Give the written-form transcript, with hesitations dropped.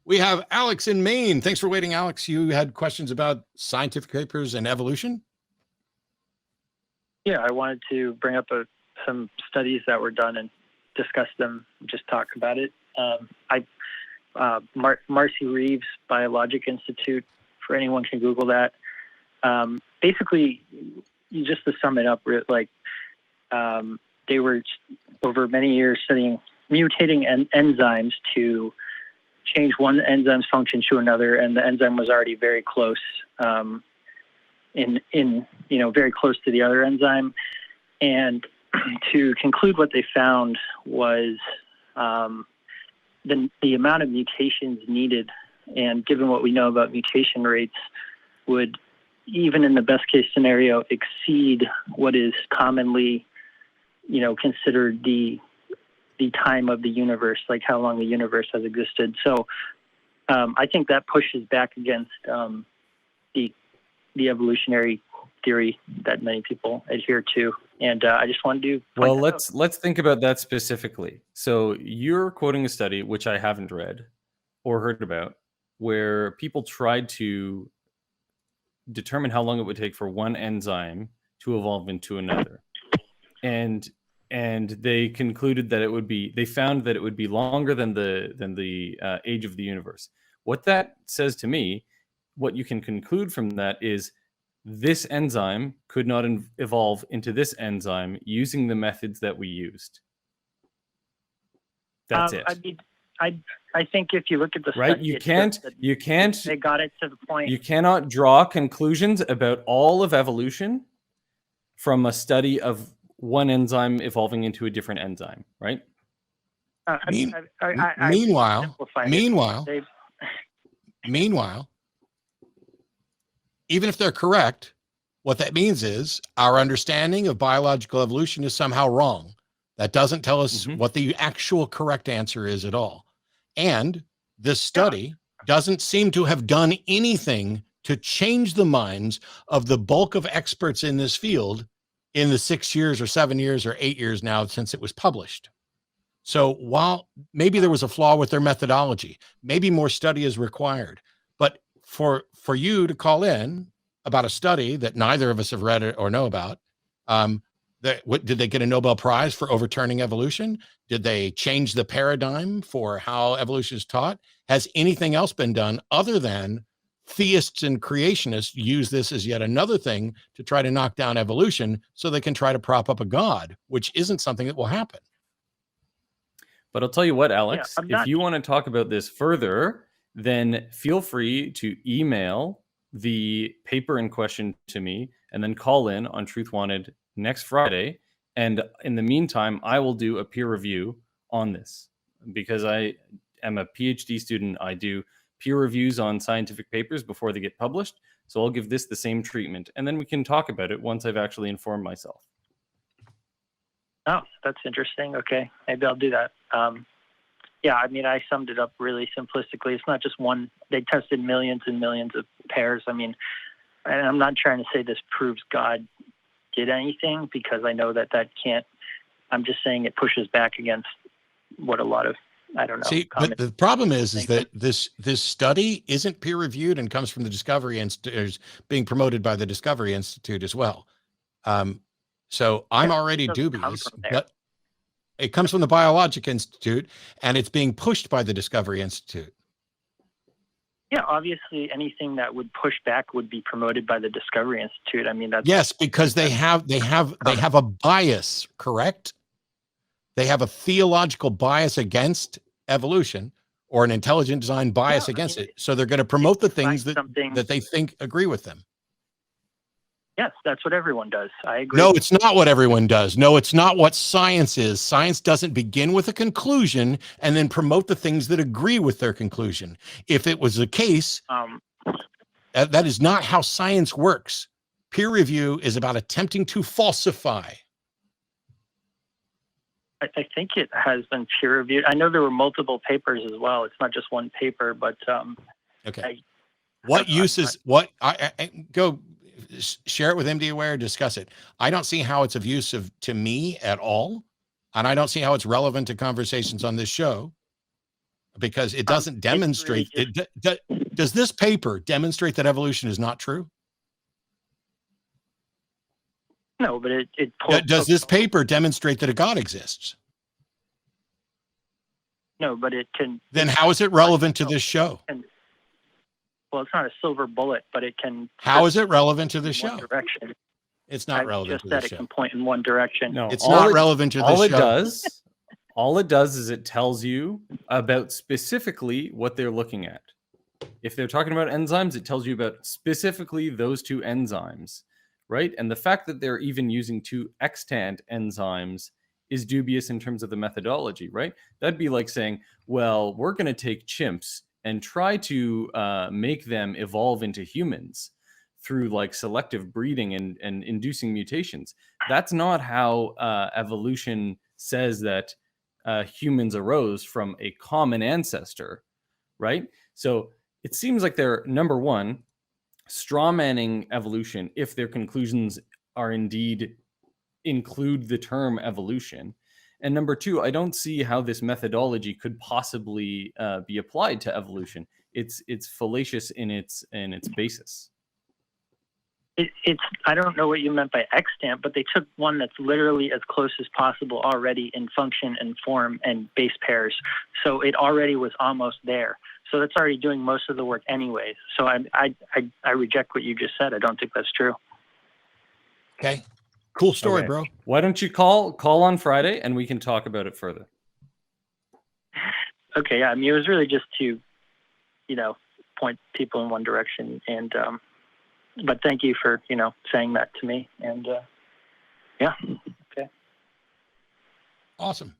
We have Alex in Maine. Thanks for waiting, Alex. You had questions about scientific papers and evolution? Yeah, I wanted to bring up some studies that were done and discuss them, just talk about it. Marcy Reeves, Biologic Institute, for anyone can Google that. Basically, just to sum it up, like they were over many years studying mutating enzymes to change one enzyme's function to another, and the enzyme was already very close, very close to the other enzyme. And to conclude, what they found was the amount of mutations needed, and given what we know about mutation rates, would, even in the best case scenario, exceed what is commonly, considered the time of the universe, like how long the universe has existed. So I think that pushes back against the evolutionary theory that many people adhere to. And I just wanted to point that out. Let's think about that specifically. So you're quoting a study, which I haven't read or heard about, where people tried to determine how long it would take for one enzyme to evolve into another. And they concluded that they found that it would be longer than the age of the universe. What that says to me, what you can conclude from that is this enzyme could not evolve into this enzyme using the methods that we used. That's it. I think if you look at the right, study, you can't. They got it to the point. You cannot draw conclusions about all of evolution from a study of one enzyme evolving into a different enzyme, right? Meanwhile, even if they're correct, what that means is our understanding of biological evolution is somehow wrong. That doesn't tell us what the actual correct answer is at all. And this study doesn't seem to have done anything to change the minds of the bulk of experts in this field in the 6 years or 7 years or 8 years now since it was published. So while maybe there was a flaw with their methodology, maybe more study is required, but for you to call in about a study that neither of us have read or know about, did they get a Nobel Prize for overturning evolution? Did they change the paradigm for how evolution is taught? Has anything else been done other than theists and creationists use this as yet another thing to try to knock down evolution so they can try to prop up a god, which isn't something that will happen? But I'll tell you what, Alex, if you want to talk about this further, then feel free to email the paper in question to me and then call in on Truth Wanted next Friday. And in the meantime, I will do a peer review on this because I am a PhD student. I do peer reviews on scientific papers before they get published. So I'll give this the same treatment, and then we can talk about it once I've actually informed myself. Oh, that's interesting. Okay, maybe I'll do that. Yeah, I mean, I summed it up really simplistically. It's not just one. They tested millions and millions of pairs. I mean, and I'm not trying to say this proves God did anything, because I know that can't. I'm just saying it pushes back against what a lot of, I don't know. See, but the problem is that this study isn't peer reviewed and comes from the Discovery Institute, is being promoted by the Discovery Institute as well. So I'm already dubious, but it comes from the Biologic Institute and it's being pushed by the Discovery Institute. Yeah, obviously anything that would push back would be promoted by the Discovery Institute. I mean, that's yes, because they have a bias, correct? They have a theological bias against evolution, or an intelligent design bias against it. So they're going to promote the things that they think agree with them. Yes, that's what everyone does. I agree. No, it's not what everyone does. No, it's not what science is. Science doesn't begin with a conclusion and then promote the things that agree with their conclusion. If it was the case, that is not how science works. Peer review is about attempting to falsify. I think it has been peer reviewed. I know there were multiple papers as well. It's not just one paper, but okay. What uses what I go share it with MD Aware, discuss it. I don't see how it's of use to me at all, and I don't see how it's relevant to conversations on this show. because it doesn't demonstrate really does this paper demonstrate that evolution is not true? No, but it Does this paper demonstrate that a God exists? No, but it can. Then how is it relevant to this show? Well, it's not a silver bullet, but it can. How is it relevant to the in show? one direction. It's not relevant Just to that the it show. can point in one direction. No, It's not relevant to the show. All it does is it tells you about specifically what they're looking at. If they're talking about enzymes, it tells you about specifically those two enzymes, right? And the fact that they're even using two extant enzymes is dubious in terms of the methodology, right? That'd be like saying, well, we're going to take chimps and try to make them evolve into humans through like selective breeding and inducing mutations. That's not how evolution says that humans arose from a common ancestor, right? So it seems like they're, number one, strawmanning evolution if their conclusions are indeed include the term evolution. And number two, I don't see how this methodology could possibly be applied to evolution. It's fallacious in its basis. It's I don't know what you meant by extant, but they took one that's literally as close as possible already in function and form and base pairs. So it already was almost there. So that's already doing most of the work anyways. So I reject what you just said. I don't think that's true. Okay. Cool story, Okay. bro. Why don't you call on Friday and we can talk about it further? Okay, yeah. I mean, it was really just to, point people in one direction. And, but thank you for, saying that to me. And, yeah. Okay. Awesome.